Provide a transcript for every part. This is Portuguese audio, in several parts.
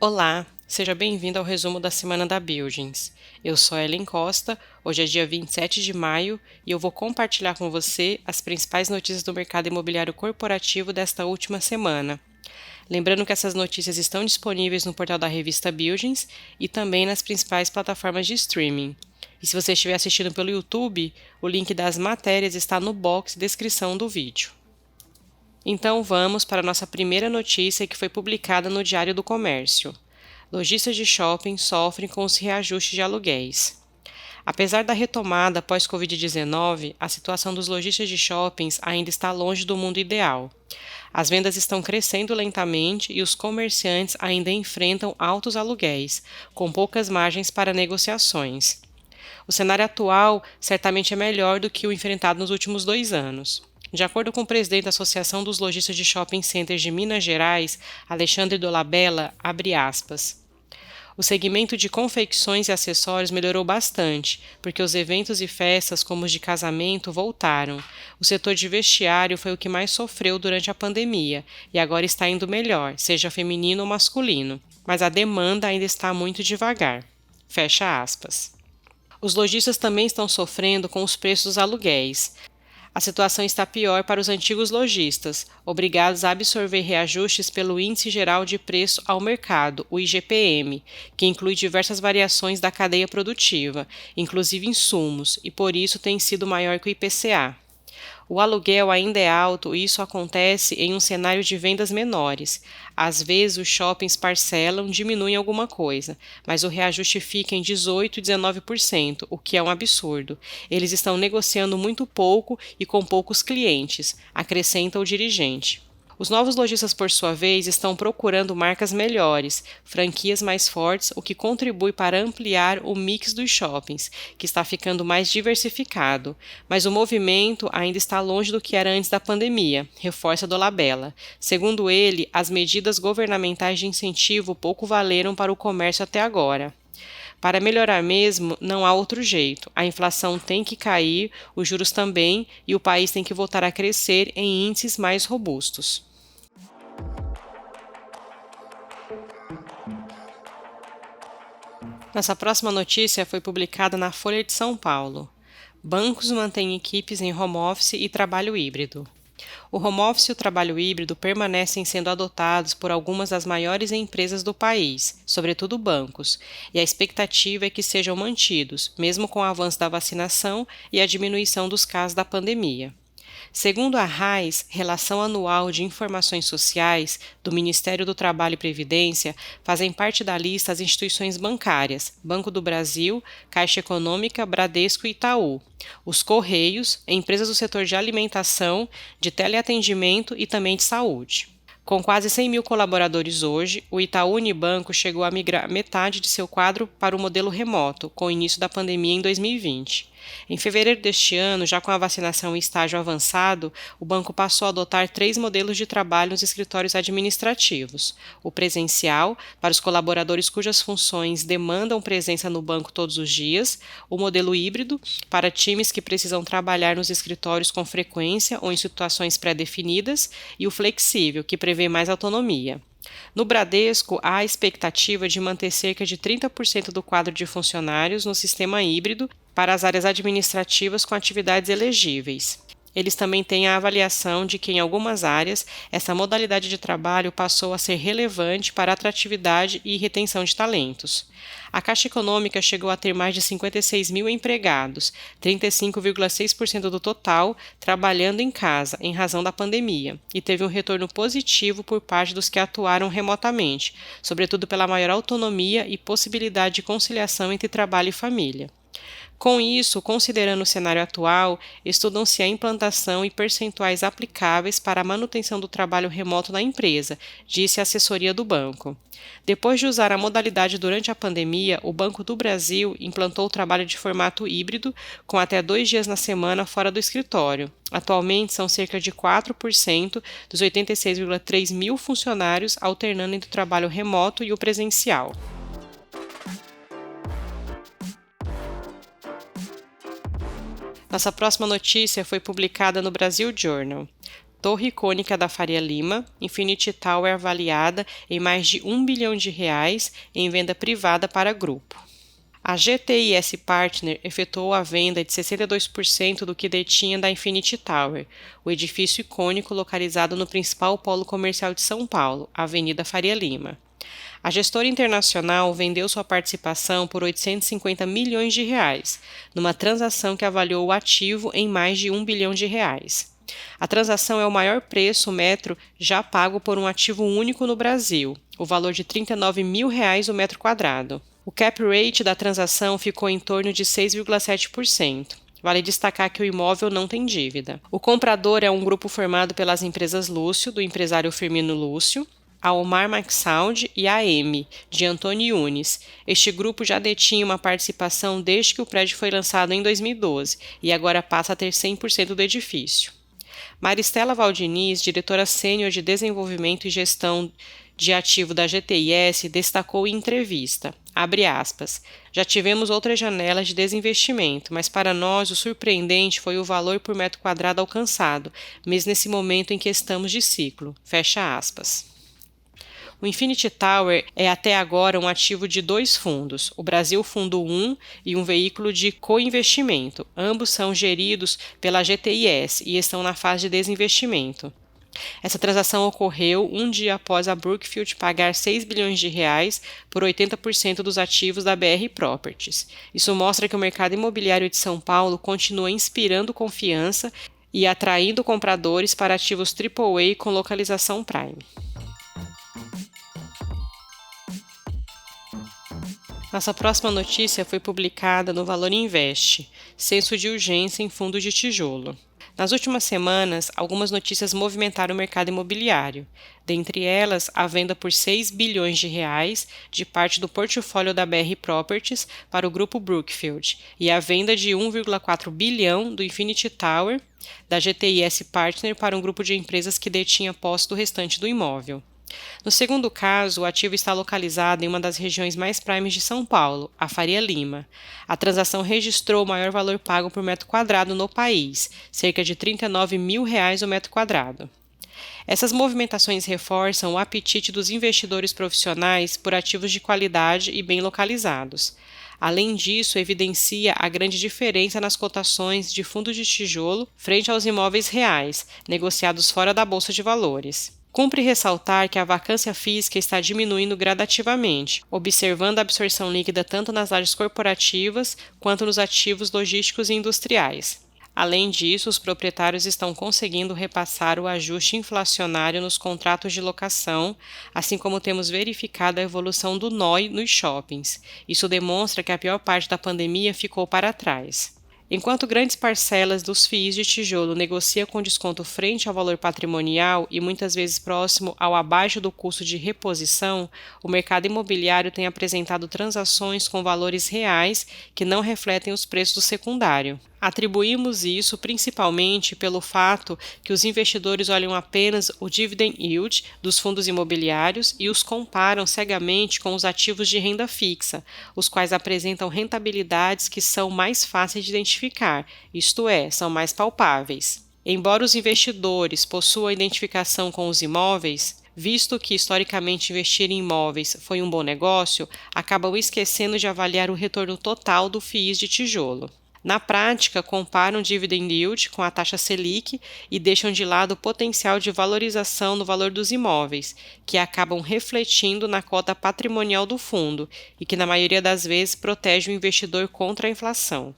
Olá, seja bem-vindo ao resumo da semana da Buildings. Eu sou a Ellen Costa, hoje é dia 27 de maio e eu vou compartilhar com você as principais notícias do mercado imobiliário corporativo desta última semana. Lembrando que essas notícias estão disponíveis no portal da revista Buildings e também nas principais plataformas de streaming. E se você estiver assistindo pelo YouTube, o link das matérias está no box de descrição do vídeo. Então vamos para a nossa primeira notícia que foi publicada no Diário do Comércio. Lojistas de shopping sofrem com os reajustes de aluguéis. Apesar da retomada pós-Covid-19, a situação dos lojistas de shoppings ainda está longe do mundo ideal. As vendas estão crescendo lentamente e os comerciantes ainda enfrentam altos aluguéis, com poucas margens para negociações. O cenário atual certamente é melhor do que o enfrentado nos últimos 2 anos. De acordo com o presidente da Associação dos Lojistas de Shopping Centers de Minas Gerais, Alexandre Dolabella, abre aspas. O segmento de confecções e acessórios melhorou bastante, porque os eventos e festas, como os de casamento, voltaram. O setor de vestiário foi o que mais sofreu durante a pandemia, e agora está indo melhor, seja feminino ou masculino, mas a demanda ainda está muito devagar. Fecha aspas. Os lojistas também estão sofrendo com os preços dos aluguéis. A situação está pior para os antigos lojistas, obrigados a absorver reajustes pelo Índice Geral de Preço ao Mercado, o IGPM, que inclui diversas variações da cadeia produtiva, inclusive insumos, e por isso tem sido maior que o IPCA. O aluguel ainda é alto e isso acontece em um cenário de vendas menores. Às vezes os shoppings parcelam, diminuem alguma coisa, mas o reajuste fica em 18% e 19%, o que é um absurdo. Eles estão negociando muito pouco e com poucos clientes, acrescenta o dirigente. Os novos lojistas, por sua vez, estão procurando marcas melhores, franquias mais fortes, o que contribui para ampliar o mix dos shoppings, que está ficando mais diversificado. Mas o movimento ainda está longe do que era antes da pandemia, reforça Dolabella. Segundo ele, as medidas governamentais de incentivo pouco valeram para o comércio até agora. Para melhorar mesmo, não há outro jeito. A inflação tem que cair, os juros também, e o país tem que voltar a crescer em índices mais robustos. Nossa próxima notícia foi publicada na Folha de São Paulo. Bancos mantêm equipes em home office e trabalho híbrido. O home office e o trabalho híbrido permanecem sendo adotados por algumas das maiores empresas do país, sobretudo bancos, e a expectativa é que sejam mantidos, mesmo com o avanço da vacinação e a diminuição dos casos da pandemia. Segundo a RAIS, Relação Anual de Informações Sociais, do Ministério do Trabalho e Previdência, fazem parte da lista as instituições bancárias, Banco do Brasil, Caixa Econômica, Bradesco e Itaú, os Correios, empresas do setor de alimentação, de teleatendimento e também de saúde. Com quase 100 mil colaboradores hoje, o Itaú Unibanco chegou a migrar metade de seu quadro para o modelo remoto, com o início da pandemia em 2020. Em fevereiro deste ano, já com a vacinação em estágio avançado, o banco passou a adotar 3 modelos de trabalho nos escritórios administrativos: o presencial, para os colaboradores cujas funções demandam presença no banco todos os dias, o modelo híbrido, para times que precisam trabalhar nos escritórios com frequência ou em situações pré-definidas, e o flexível, que prevê mais autonomia. No Bradesco, há a expectativa de manter cerca de 30% do quadro de funcionários no sistema híbrido para as áreas administrativas com atividades elegíveis. Eles também têm a avaliação de que, em algumas áreas, essa modalidade de trabalho passou a ser relevante para a atratividade e retenção de talentos. A Caixa Econômica chegou a ter mais de 56 mil empregados, 35,6% do total, trabalhando em casa, em razão da pandemia, e teve um retorno positivo por parte dos que atuaram remotamente, sobretudo pela maior autonomia e possibilidade de conciliação entre trabalho e família. Com isso, considerando o cenário atual, estudam-se a implantação e percentuais aplicáveis para a manutenção do trabalho remoto na empresa, disse a assessoria do banco. Depois de usar a modalidade durante a pandemia, o Banco do Brasil implantou o trabalho de formato híbrido, com até 2 dias na semana fora do escritório. Atualmente, são cerca de 4% dos 86,3 mil funcionários alternando entre o trabalho remoto e o presencial. Nossa próxima notícia foi publicada no Brasil Journal. Torre Cônica da Faria Lima, Infinity Tower avaliada em mais de R$ 1 bilhão em venda privada para grupo. A GTIS Partner efetuou a venda de 62% do que detinha da Infinity Tower, o edifício icônico localizado no principal polo comercial de São Paulo, a Avenida Faria Lima. A gestora internacional vendeu sua participação por R$ 850 milhões, numa transação que avaliou o ativo em mais de R$ 1 bilhão. A transação é o maior preço metro já pago por um ativo único no Brasil, o valor de R$ 39 mil o metro quadrado. O cap rate da transação ficou em torno de 6,7%. Vale destacar que o imóvel não tem dívida. O comprador é um grupo formado pelas empresas Lúcio, do empresário Firmino Lúcio, a Omar MacSaud e a AM, de Antônio Yunes. Este grupo já detinha uma participação desde que o prédio foi lançado em 2012 e agora passa a ter 100% do edifício. Maristela Valdiniz, diretora sênior de Desenvolvimento e Gestão de Ativo da GTIS, destacou em entrevista, abre aspas, já tivemos outras janelas de desinvestimento, mas para nós o surpreendente foi o valor por metro quadrado alcançado, mesmo nesse momento em que estamos de ciclo, fecha aspas. O Infinity Tower é até agora um ativo de dois fundos, o Brasil Fundo 1 e um veículo de co-investimento. Ambos são geridos pela GTIS e estão na fase de desinvestimento. Essa transação ocorreu um dia após a Brookfield pagar R$ 6 bilhões por 80% dos ativos da BR Properties. Isso mostra que o mercado imobiliário de São Paulo continua inspirando confiança e atraindo compradores para ativos AAA com localização prime. Nossa próxima notícia foi publicada no Valor Invest, Senso de Urgência em Fundo de Tijolo. Nas últimas semanas, algumas notícias movimentaram o mercado imobiliário, dentre elas a venda por R$ 6 bilhões de parte do portfólio da BR Properties para o grupo Brookfield e a venda de 1,4 bilhão do Infinity Tower da GTIS Partner para um grupo de empresas que detinha posse do restante do imóvel. No segundo caso, o ativo está localizado em uma das regiões mais primes de São Paulo, a Faria Lima. A transação registrou o maior valor pago por metro quadrado no país, cerca de R$ 39 mil o metro quadrado. Essas movimentações reforçam o apetite dos investidores profissionais por ativos de qualidade e bem localizados. Além disso, evidencia a grande diferença nas cotações de fundos de tijolo frente aos imóveis reais, negociados fora da Bolsa de Valores. Cumpre ressaltar que a vacância física está diminuindo gradativamente, observando a absorção líquida tanto nas lajes corporativas quanto nos ativos logísticos e industriais. Além disso, os proprietários estão conseguindo repassar o ajuste inflacionário nos contratos de locação, assim como temos verificado a evolução do NOI nos shoppings. Isso demonstra que a pior parte da pandemia ficou para trás. Enquanto grandes parcelas dos FIIs de tijolo negociam com desconto frente ao valor patrimonial e muitas vezes próximo ao abaixo do custo de reposição, o mercado imobiliário tem apresentado transações com valores reais que não refletem os preços do secundário. Atribuímos isso principalmente pelo fato que os investidores olham apenas o dividend yield dos fundos imobiliários e os comparam cegamente com os ativos de renda fixa, os quais apresentam rentabilidades que são mais fáceis de identificar, isto é, são mais palpáveis. Embora os investidores possuam identificação com os imóveis, visto que historicamente investir em imóveis foi um bom negócio, acabam esquecendo de avaliar o retorno total do FIIs de tijolo. Na prática, comparam o dividend yield com a taxa Selic e deixam de lado o potencial de valorização no valor dos imóveis, que acabam refletindo na cota patrimonial do fundo e que, na maioria das vezes, protege o investidor contra a inflação.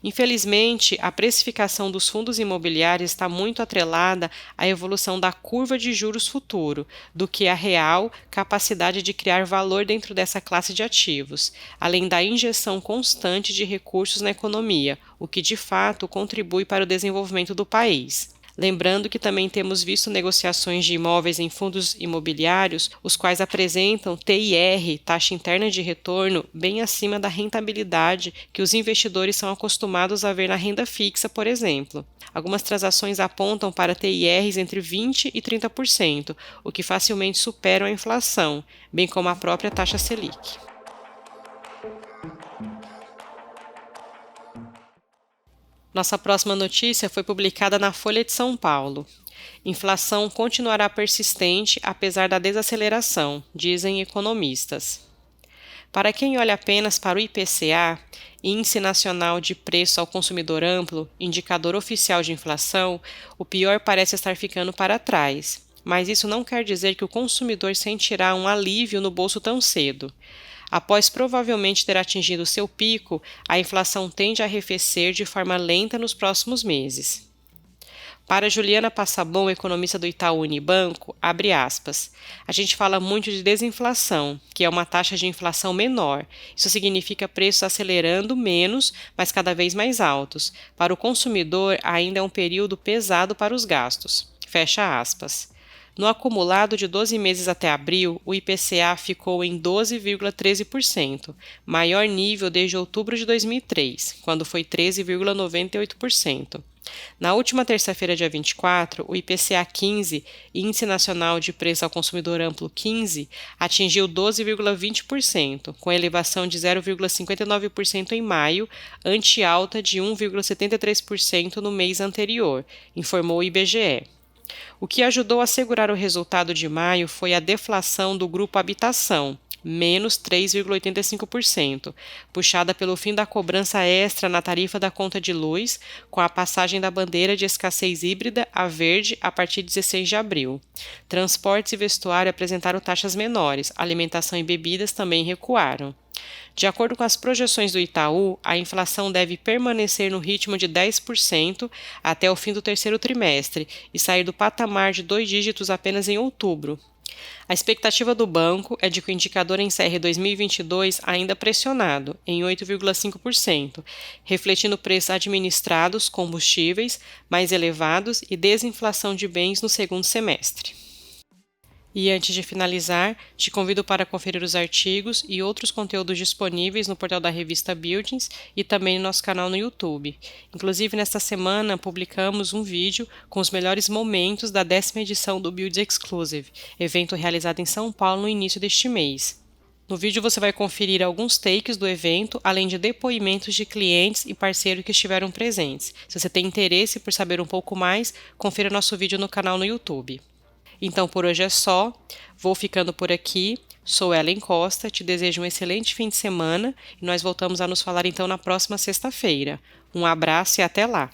Infelizmente, a precificação dos fundos imobiliários está muito atrelada à evolução da curva de juros futuro, do que a real capacidade de criar valor dentro dessa classe de ativos, além da injeção constante de recursos na economia, o que de fato contribui para o desenvolvimento do país. Lembrando que também temos visto negociações de imóveis em fundos imobiliários, os quais apresentam TIR, taxa interna de retorno, bem acima da rentabilidade que os investidores são acostumados a ver na renda fixa, por exemplo. Algumas transações apontam para TIRs entre 20% e 30%, o que facilmente superam a inflação, bem como a própria taxa Selic. Nossa próxima notícia foi publicada na Folha de São Paulo. Inflação continuará persistente apesar da desaceleração, dizem economistas. Para quem olha apenas para o IPCA, Índice Nacional de Preço ao Consumidor Amplo, indicador oficial de inflação, o pior parece estar ficando para trás. Mas isso não quer dizer que o consumidor sentirá um alívio no bolso tão cedo. Após provavelmente ter atingido seu pico, a inflação tende a arrefecer de forma lenta nos próximos meses. Para Juliana Passabon, economista do Itaú Unibanco, abre aspas, a gente fala muito de desinflação, que é uma taxa de inflação menor. Isso significa preços acelerando menos, mas cada vez mais altos. Para o consumidor, ainda é um período pesado para os gastos. Fecha aspas. No acumulado de 12 meses até abril, o IPCA ficou em 12,13%, maior nível desde outubro de 2003, quando foi 13,98%. Na última terça-feira, dia 24, o IPCA 15, Índice Nacional de Preço ao Consumidor Amplo 15, atingiu 12,20%, com elevação de 0,59% em maio, ante alta de 1,73% no mês anterior, informou o IBGE. O que ajudou a segurar o resultado de maio foi a deflação do grupo habitação, menos 3,85%, puxada pelo fim da cobrança extra na tarifa da conta de luz, com a passagem da bandeira de escassez híbrida a verde a partir de 16 de abril. Transportes e vestuário apresentaram taxas menores, alimentação e bebidas também recuaram. De acordo com as projeções do Itaú, a inflação deve permanecer no ritmo de 10% até o fim do terceiro trimestre e sair do patamar de 2 dígitos apenas em outubro. A expectativa do banco é de que o indicador encerre 2022 ainda pressionado, em 8,5%, refletindo preços administrados, combustíveis mais elevados e desinflação de bens no segundo semestre. E antes de finalizar, te convido para conferir os artigos e outros conteúdos disponíveis no portal da revista Buildings e também no nosso canal no YouTube. Inclusive, nesta semana, publicamos um vídeo com os melhores momentos da 10ª edição do Builds Exclusive, evento realizado em São Paulo no início deste mês. No vídeo você vai conferir alguns takes do evento, além de depoimentos de clientes e parceiros que estiveram presentes. Se você tem interesse por saber um pouco mais, confira nosso vídeo no canal no YouTube. Então, por hoje é só. Vou ficando por aqui. Sou Ellen Costa, te desejo um excelente fim de semana e nós voltamos a nos falar então na próxima sexta-feira. Um abraço e até lá!